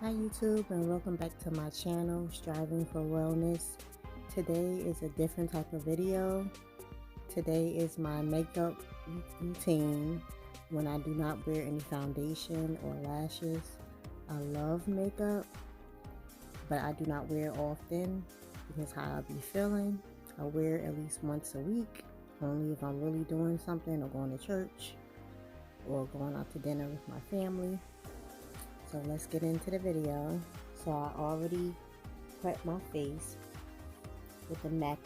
Hi YouTube, and welcome back to my channel, Striving for Wellness. Today is a different type of video. Today is my makeup routine when I do not wear any foundation or lashes. I love makeup, but I do not wear often because how I be feeling. I wear at least once a week, only if I'm really doing something or going to church or going out to dinner with my family. So let's get into the video. So I already prepped my face with the MAC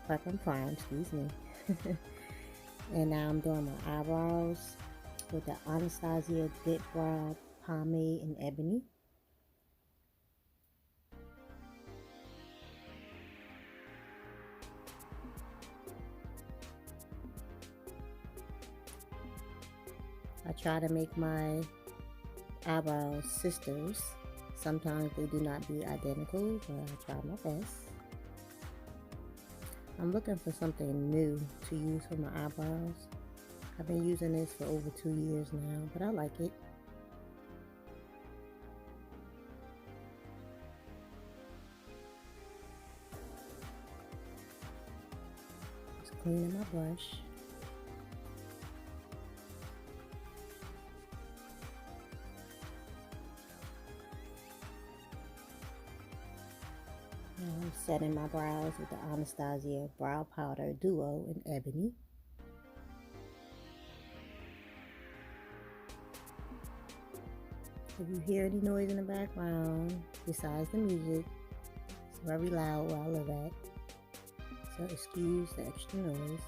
Prep and Prime, excuse me. And now I'm doing my eyebrows with the Anastasia Dipbrow Pomade-Ebony. I try to make my eyebrows sisters. Sometimes they do not be identical, but I try my best. I'm looking for something new to use for my eyebrows. I've been using this for over 2 years now, but I like it. Just cleaning my brush. I'm setting my brows with the Anastasia Brow Powder Duo in Ebony. If you hear any noise in the background, besides the music, it's very loud where I live at, so excuse the extra noise.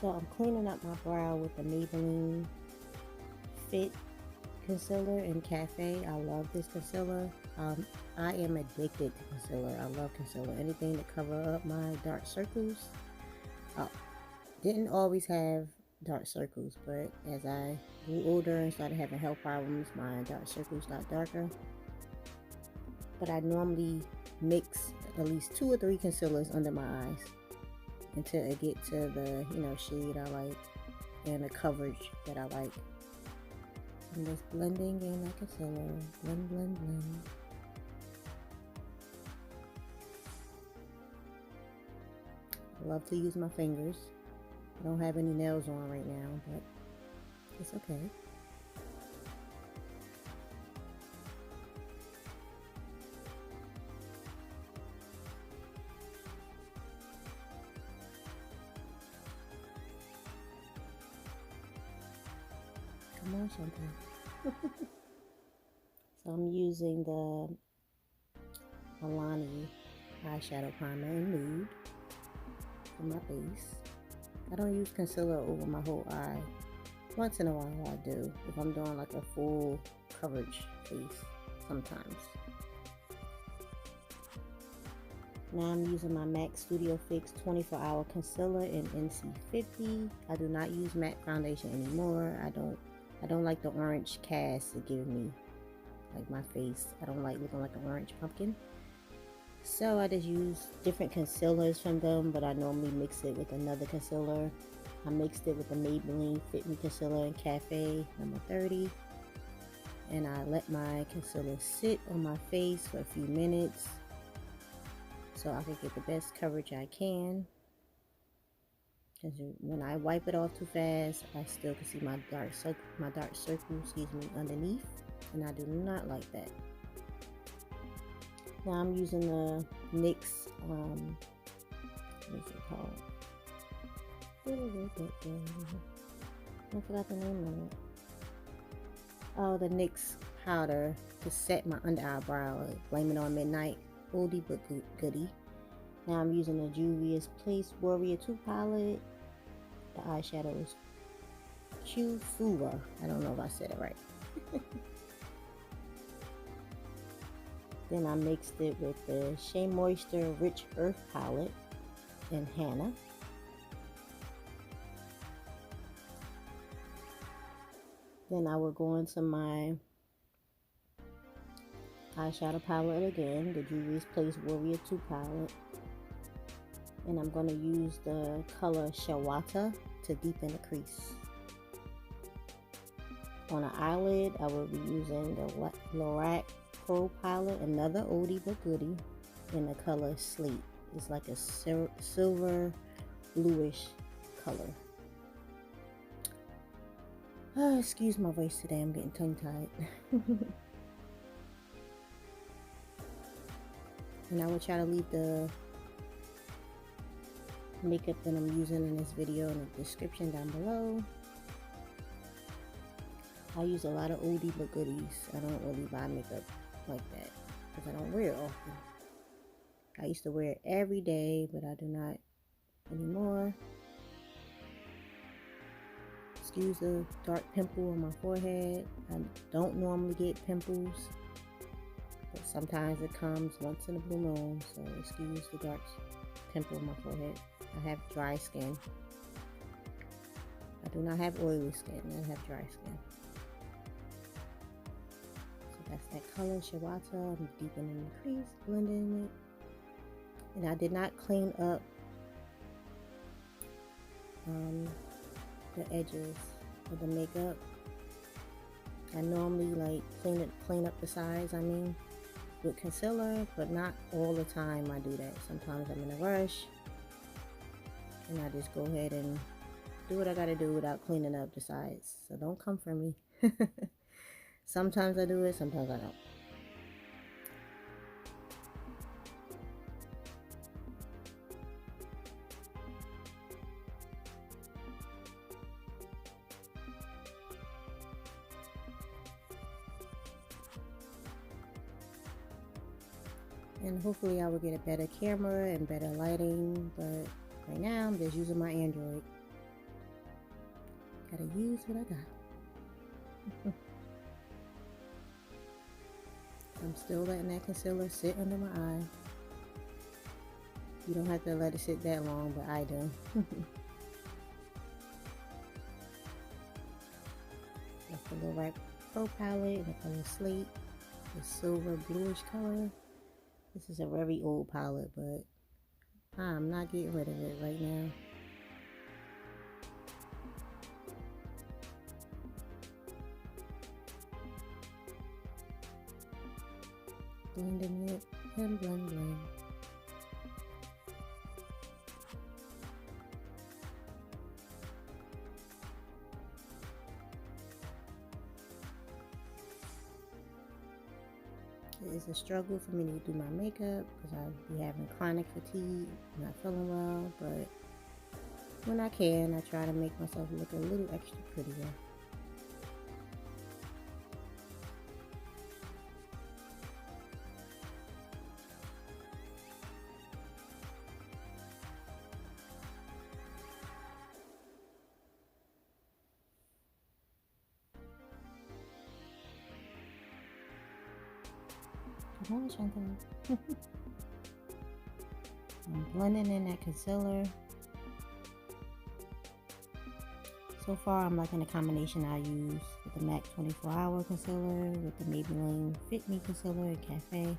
So I'm cleaning up my brow with the Maybelline Fit concealer in Cafe. I love this concealer. I am addicted to concealer. I love concealer. Anything to cover up my dark circles. Didn't always have dark circles, but as I grew older and started having health problems, my dark circles got darker. But I normally mix at least 2 or 3 concealers under my eyes until I get to the shade I like and the coverage that I like. I'm just blending in that concealer. Blend, blend, blend. I love to use my fingers. I don't have any nails on right now, but it's okay. Come on, something. So I'm using the Eyeliner eyeshadow primer in nude for my base. I don't use concealer over my whole eye. Once in a while I do, if I'm doing like a full coverage face sometimes. Now I'm using my MAC Studio Fix 24-hour concealer in NC50. I do not use MAC foundation anymore. I don't like the orange cast it gives me, like my face. I don't like looking like an orange pumpkin. So I just use different concealers from them, but I normally mix it with another concealer. I mixed it with the Maybelline Fit Me concealer in Cafe number 30. And I let my concealer sit on my face for a few minutes so I can get the best coverage I can. Because when I wipe it off too fast, I still can see my dark circle, underneath, and I do not like that. Now I'm using the NYX, what is it called? I forgot the name of it. Oh, the NYX powder to set my under eyebrow. Blame It on Midnight. Oldie but goodie. Now I'm using the Juvias Place Warrior 2 palette. The eyeshadow is Kufuru. I don't know if I said it right. Then I mixed it with the Shea Moisture Rich Earth palette in Hana. Then I will go into my eyeshadow palette again, the Juvias Place Warrior 2 palette. And I'm going to use the color Shawata to deepen the crease. On an eyelid, I will be using the Lorac Pro palette, another oldie but goodie, in the color Slate. It's like a silver bluish color. Excuse my voice today, I'm getting tongue-tied. And I will try to leave the makeup that I'm using in this video in the description down below. I use a lot of oldie but goodies. I don't really buy makeup like that because I don't wear it often. I used to wear it every day, but I do not anymore. Excuse the dark pimple on my forehead. I don't normally get pimples, but sometimes it comes once in a blue moon, so excuse the dark pimple on my forehead. I have dry skin. I do not have oily skin. I have dry skin. So that's that color, Shawata. I'm deepening the crease, blending it. And I did not clean up the edges of the makeup. I normally like clean up the sides, with concealer, but not all the time I do that. Sometimes I'm in a rush and I just go ahead and do what I gotta do without cleaning up the sides. So don't come for me. Sometimes I do it, sometimes I don't. And hopefully I will get a better camera and better lighting, but right now I'm just using my Android. Gotta use what I got. I'm still letting that concealer sit under my eye. You don't have to let it sit that long, but I do. That's the Lorac Pro palette in the color Slate, the silver bluish color. This is a very old palette, but I'm not getting rid of it right now. Blending it and blend. It is a struggle for me to do my makeup because I be having chronic fatigue, not feeling well, but when I can, I try to make myself look a little extra prettier. I'm blending in that concealer. So far, I'm liking the combination I use with the MAC 24-Hour Concealer, with the Maybelline Fit Me Concealer in Cafe.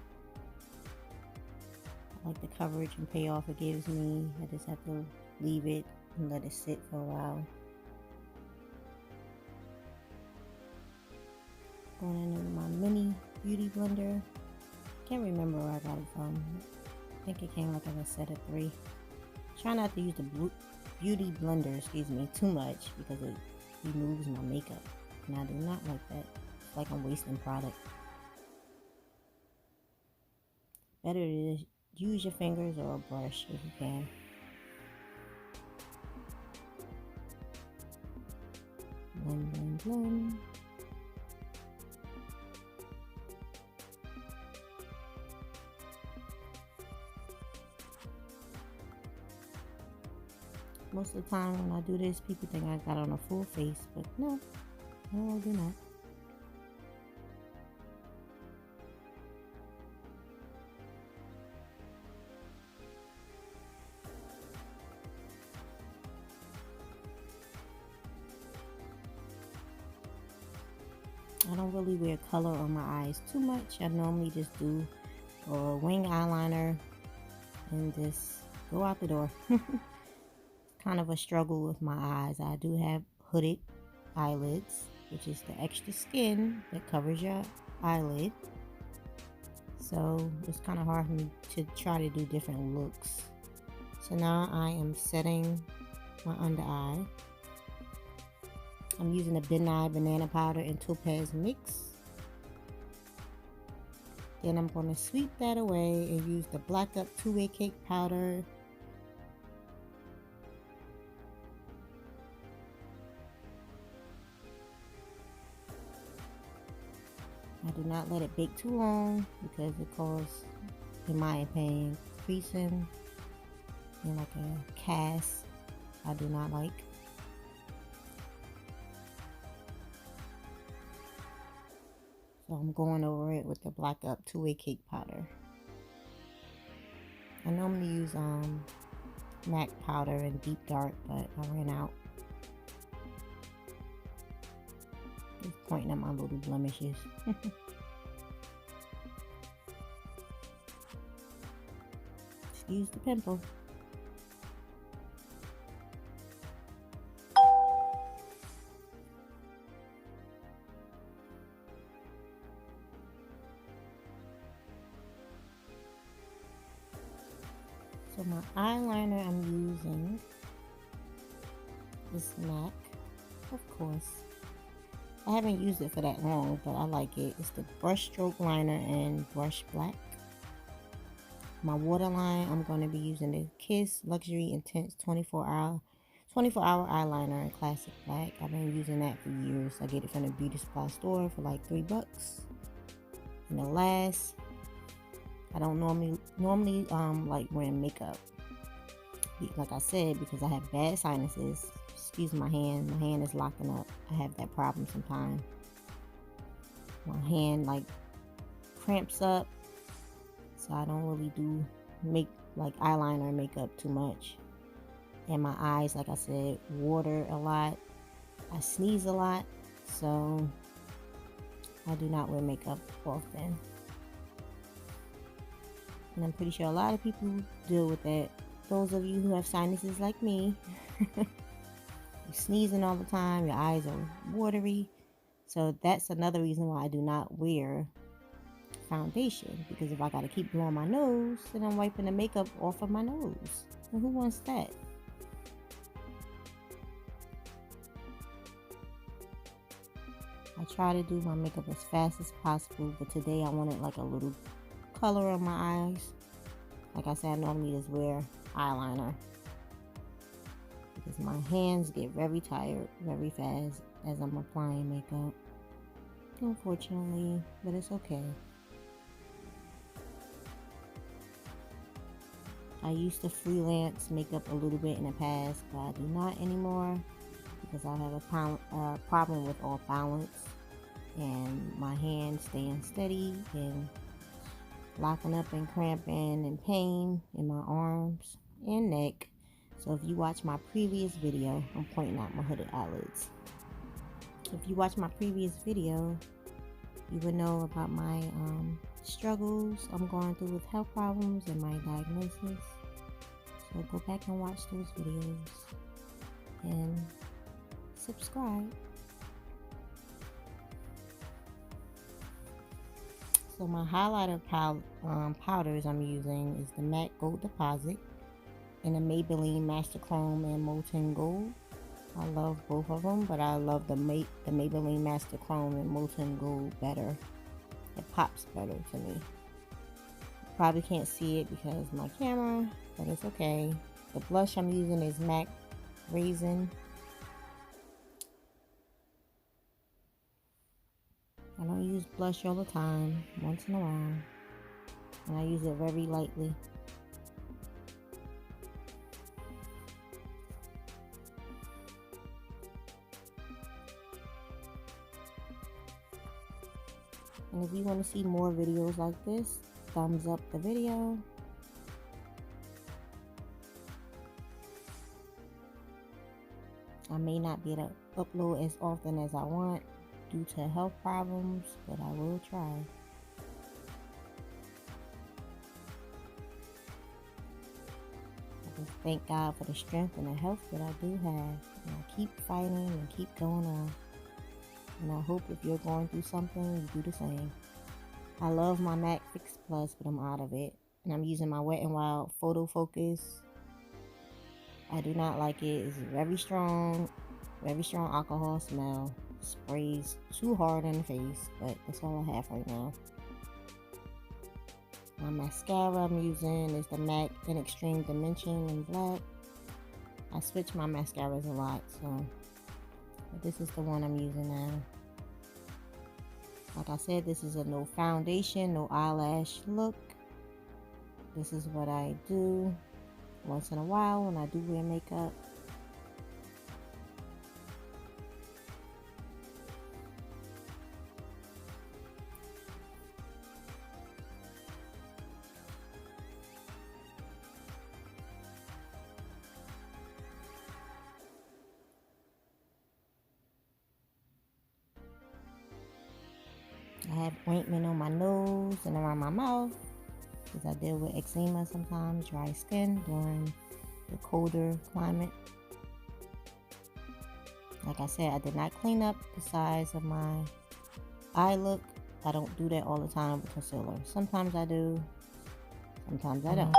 I like the coverage and payoff it gives me. I just have to leave it and let it sit for a while. Going in with my mini beauty blender. Can't remember where I got it from. I think it came like in a set of 3. Try not to use the beauty blender, too much because it removes my makeup. And I do not like that. It's like I'm wasting product. Better to use your fingers or a brush if you can. Blend, blend, blend. Most of the time when I do this, people think I got on a full face, but no, I do not. I don't really wear color on my eyes too much. I normally just do a wing eyeliner and just go out the door. Kind of a struggle with my eyes. I do have hooded eyelids, which is the extra skin that covers your eyelid. So it's kind of hard for me to try to do different looks. So now I am setting my under eye. I'm using a Benign Banana Powder and Topaz mix. Then I'm going to sweep that away and use the Black Up Two-Way Cake Powder. I do not let it bake too long because it causes, in my opinion, creasing and like a cast. I do not like. So I'm going over it with the Black Up Two-Way Cake Powder. I normally use MAC powder and Deep Dark, but I ran out. Just pointing at my little blemishes. Excuse the pimple. So my eyeliner I'm using is MAC, of course. I haven't used it for that long, but I like it. It's the Brush Stroke Liner in Brush Black. My waterline, I'm going to be using the Kiss Luxury Intense 24-hour eyeliner in Classic Black. I've been using that for years. I get it from the beauty supply store for like $3. And the last, I don't normally like wearing makeup. Like I said, because I have bad sinuses. Excuse my hand. My hand is locking up. I have that problem sometimes. My hand like cramps up. So I don't really do eyeliner makeup too much. And my eyes, like I said, water a lot. I sneeze a lot. So I do not wear makeup often. And I'm pretty sure a lot of people deal with that. Those of you who have sinuses like me, you're sneezing all the time, your eyes are watery. So that's another reason why I do not wear foundation. Because if I got to keep blowing my nose, then I'm wiping the makeup off of my nose. And who wants that? I try to do my makeup as fast as possible, but today I wanted like a little color on my eyes. Like I said, I normally just wear eyeliner because my hands get very tired very fast as I'm applying makeup, unfortunately, but it's okay. I used to freelance makeup a little bit in the past, but I do not anymore because I have a problem with off balance and my hands staying steady and locking up and cramping and pain in my arms and neck. So if you watch my previous video, I'm pointing out my hooded eyelids. If you watch my previous video, you would know about my struggles I'm going through with health problems and my diagnosis. So go back and watch those videos and subscribe. So my highlighter powders I'm using is the Matte Gold Deposit and the Maybelline Master Chrome and Molten Gold. I love both of them, but I love the Maybelline Master Chrome and Molten Gold better. It pops better to me. You probably can't see it because of my camera, but it's okay. The blush I'm using is MAC Raisin. I don't use blush all the time, once in a while, and I use it very lightly. And if you want to see more videos like this, thumbs up the video. I may not be able to upload as often as I want due to health problems, but I will try. I just thank God for the strength and the health that I do have. And I keep fighting and keep going on. And I hope if you're going through something, you do the same. I love my MAC Fix Plus, but I'm out of it. And I'm using my Wet n Wild Photo Focus. I do not like it. It's very strong alcohol smell. Sprays too hard in the face, but that's all I have right now. My mascara I'm using is the MAC in Extreme Dimension in black. I switch my mascaras a lot, so but this is the one I'm using now. Like I said, this is a no foundation, no eyelash look. This is what I do once in a while when I do wear makeup. I have ointment on my nose and around my mouth because I deal with eczema sometimes, dry skin during the colder climate. Like I said, I did not clean up the sides of my eye look. I don't do that all the time with concealer. Sometimes I do, sometimes I don't.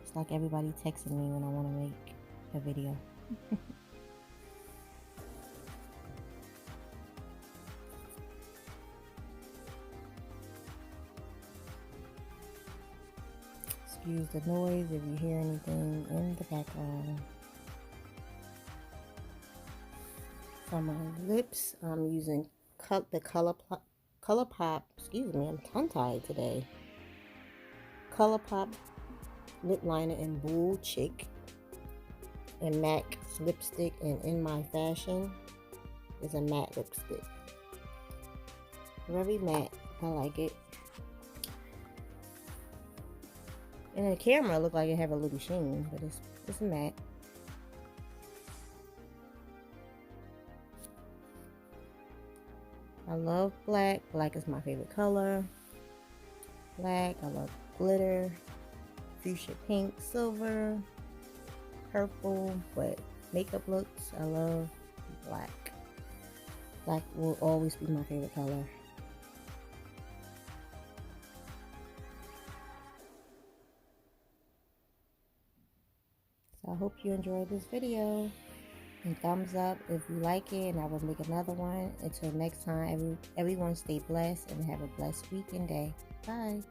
It's like everybody texting me when I want to make a video. Excuse the noise if you hear anything in the background. For my lips, I'm using the ColourPop. Excuse me, I'm tongue-tied today. ColourPop lip liner in Bull Chick, and MAC lipstick, and In My Fashion is a matte lipstick. Very matte. I like it. In the camera, it looked like it have a little sheen, but it's matte. I love black. Black is my favorite color. Black. I love glitter, fuchsia pink, silver, purple. But makeup looks, I love black. Black will always be my favorite color. So I hope you enjoyed this video, and thumbs up if you like it, and I will make another one. Until next time, everyone stay blessed and have a blessed week and day. Bye.